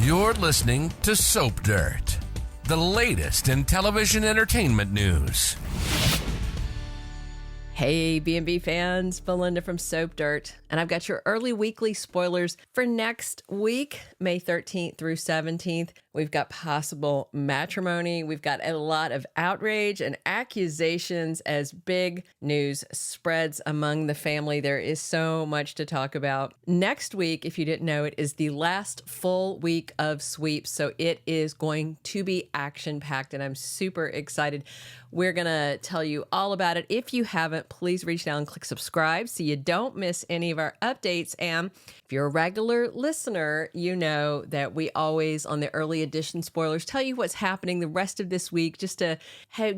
You're listening to Soap Dirt, the latest in television entertainment news. Hey, B&B fans, Belinda from Soap Dirt, and I've got your early weekly spoilers for next week, May 13th through 17th. We've got possible matrimony. We've got a lot of outrage and accusations as big news spreads among the family. There is so much to talk about. Next week, if you didn't know, it is the last full week of sweeps, so it is going to be action-packed, and I'm super excited. We're going to tell you all about it. If you haven't, please reach down and click subscribe so you don't miss any of our updates. And if you're a regular listener, you know that we always, on the early edition spoilers, tell you what's happening the rest of this week just to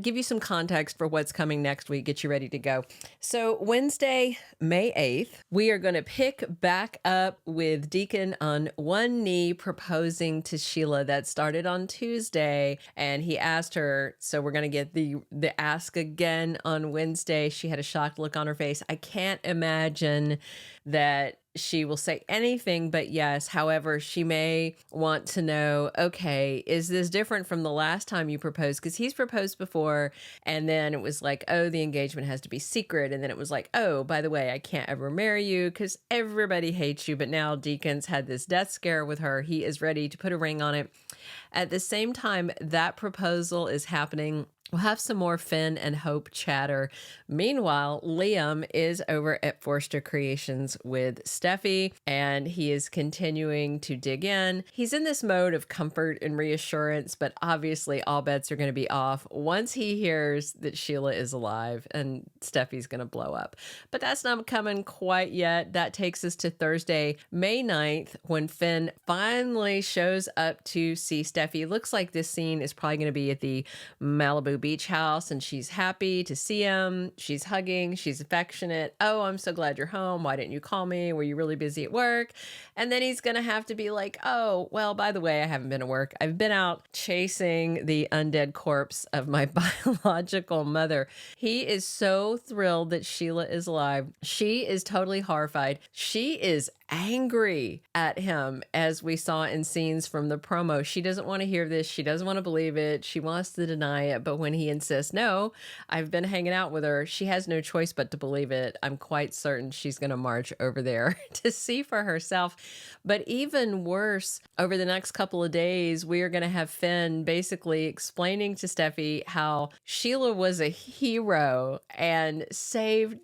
give you some context for what's coming next week, get you ready to go. So Wednesday, May 8th, we are going to pick back up with Deacon on one knee proposing to Sheila. That started on Tuesday, and he asked her, so we're going to get the ask again on Wednesday. She had a shocked look on her face. I can't imagine that she will say anything but yes. However, she may want to know, okay, is this different from the last time you proposed? Because he's proposed before, and then it was like, oh, the engagement has to be secret. And then it was like, oh, by the way, I can't ever marry you because everybody hates you. But now Deacon's had this death scare with her. He is ready to put a ring on it. At the same time, that proposal is happening. We'll have some more Finn and Hope chatter. Meanwhile, Liam is over at Forrester Creations with Steffy, and he is continuing to dig in. He's in this mode of comfort and reassurance, but obviously all bets are going to be off once he hears that Sheila is alive and Steffy's going to blow up. But that's not coming quite yet. That takes us to Thursday, May 9th, when Finn finally shows up to see Steffy. Looks like this scene is probably going to be at the Malibu beach house, and she's happy to see him. She's hugging, she's affectionate. Oh, I'm so glad you're home. Why didn't you call me? Were you really busy at work? And then he's gonna have to be like, oh, well, by the way, I haven't been to work. I've been out chasing the undead corpse of my biological mother. He is so thrilled that Sheila is alive. She is totally horrified. She is angry at him, as we saw in scenes from the promo. She doesn't want to hear this. She doesn't want to believe it. She wants to deny it. But when he insists, no, I've been hanging out with her, she has no choice but to believe it. I'm quite certain she's going to march over there to see for herself. But even worse, over the next couple of days, we are going to have Finn basically explaining to Steffy how Sheila was a hero and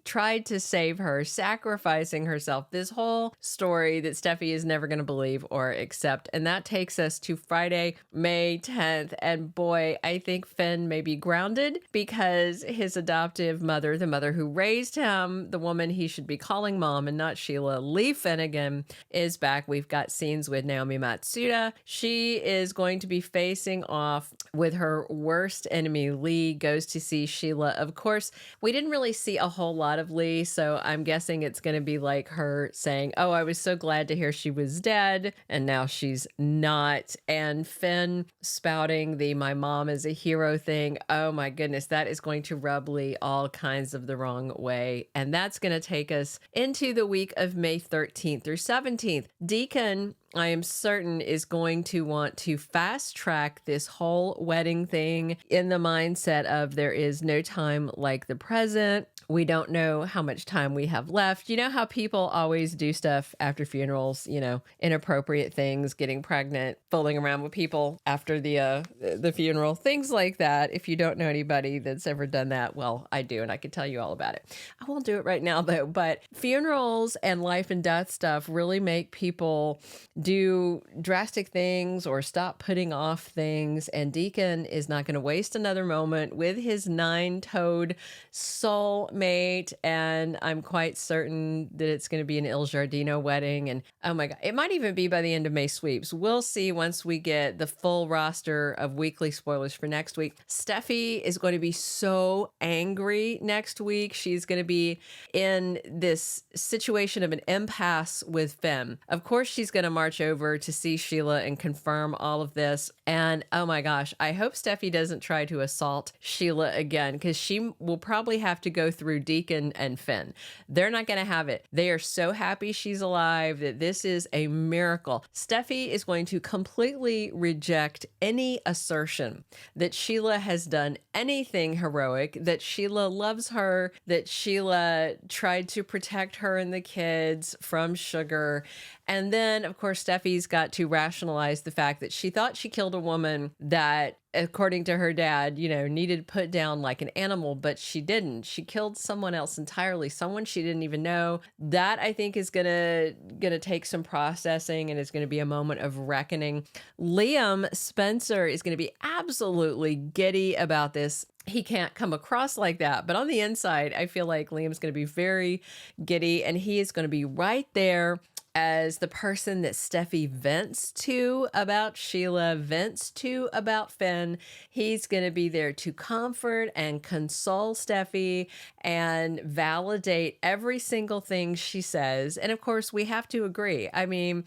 tried to save her, sacrificing herself. This whole story that Steffy is never going to believe or accept. And that takes us to Friday, May 10th. And boy, I think Finn may be grounded because his adoptive mother, the mother who raised him, the woman he should be calling mom and not Sheila, Lee Finnegan, is back. We've got scenes with Naomi Matsuda. She is going to be facing off with her worst enemy. Lee goes to see Sheila. Of course, we didn't really see a whole lot of Lee, so I'm guessing it's going to be like her saying, oh, I was so glad to hear she was dead, and now she's not. And Finn spouting the my mom is a hero thing. Oh my goodness, that is going to rub Lee all kinds of the wrong way. And that's going to take us into the week of May 13th through 17th. Deacon, I am certain, is going to want to fast track this whole wedding thing in the mindset of there is no time like the present. We don't know how much time we have left. You know how people always do stuff after funerals, you know, inappropriate things, getting pregnant, fooling around with people after the funeral, things like that. If you don't know anybody that's ever done that, well, I do, and I can tell you all about it. I won't do it right now, though, but funerals and life and death stuff really make people do drastic things or stop putting off things, and Deacon is not going to waste another moment with his 9-toed soul mate, and I'm quite certain that it's going to be an Il Giardino wedding. And oh my God, it might even be by the end of May sweeps. We'll see once we get the full roster of weekly spoilers for next week. Steffy is going to be so angry next week. She's going to be in this situation of an impasse with Finn. Of course, she's going to march over to see Sheila and confirm all of this. And oh my gosh, I hope Steffy doesn't try to assault Sheila again, because she will probably have to go through through Deacon and Finn. They're not going to have it. They are so happy she's alive that this is a miracle. Steffy is going to completely reject any assertion that Sheila has done anything heroic, that Sheila loves her, that Sheila tried to protect her and the kids from sugar. And then, of course, Steffy's got to rationalize the fact that she thought she killed a woman that, according to her dad, needed put down like an animal, but she didn't. She killed someone else entirely, someone she didn't even know. That, I think, is gonna take some processing, and it's gonna be a moment of reckoning. Liam Spencer is gonna be absolutely giddy about this. He can't come across like that, but on the inside, I feel like Liam's gonna be very giddy, and he is gonna be right there as the person that Steffy vents to about Sheila, vents to about Finn. He's going to be there to comfort and console Steffy and validate every single thing she says. And of course, we have to agree. I mean,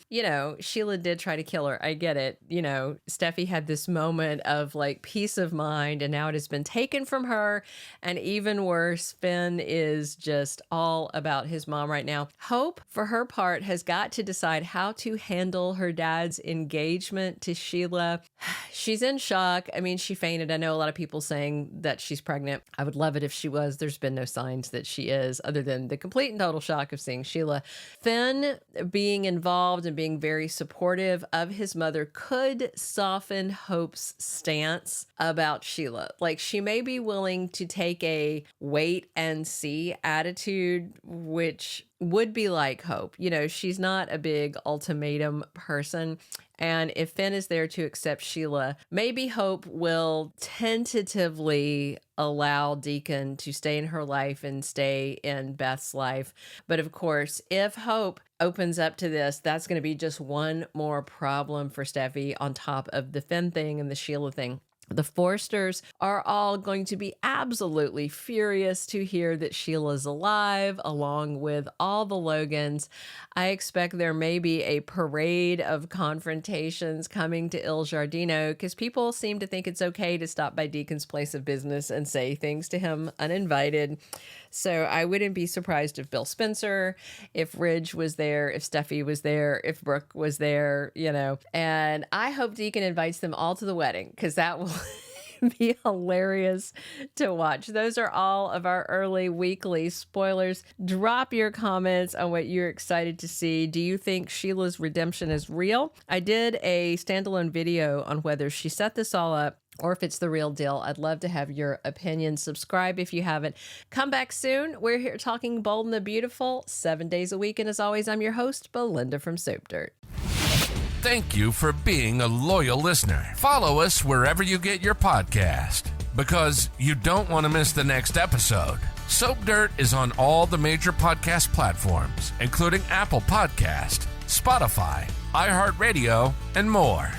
Sheila did try to kill her. I get it. Steffy had this moment of like peace of mind, and now it has been taken from her. And even worse, Finn is just all about his mom right now. Hope, for her part, has got to decide how to handle her dad's engagement to Sheila. She's in shock. I mean, she fainted. I know a lot of people saying that she's pregnant. I would love it if she was. There's been no signs that she is, other than the complete and total shock of seeing Sheila. Finn being involved and being very supportive of his mother could soften Hope's stance about Sheila. Like, she may be willing to take a wait and see attitude, which would be like Hope. She's not a big ultimatum person. And if Finn is there to accept Sheila, maybe Hope will tentatively allow Deacon to stay in her life and stay in Beth's life. But of course, if Hope opens up to this, that's going to be just one more problem for Steffy on top of the Finn thing and the Sheila thing. The Forsters are all going to be absolutely furious to hear that Sheila's alive, along with all the Logans. I expect there may be a parade of confrontations coming to Il Giardino, because people seem to think it's okay to stop by Deacon's place of business and say things to him uninvited. So I wouldn't be surprised if Bill Spencer, if Ridge was there, if Steffy was there, if Brooke was there, And I hope Deacon invites them all to the wedding, because that will be hilarious to watch. Those are all of our early weekly spoilers. Drop your comments on what you're excited to see. Do you think Sheila's redemption is real? I did a standalone video on whether she set this all up or if it's the real deal. I'd love to have your opinion. Subscribe if you haven't. Come back soon. We're here talking Bold and the Beautiful 7 days a week. And as always, I'm your host, Belinda from Soap Dirt. Thank you for being a loyal listener. Follow us wherever you get your podcast, because you don't want to miss the next episode. Soap Dirt is on all the major podcast platforms, including Apple Podcast, Spotify, iHeartRadio, and more.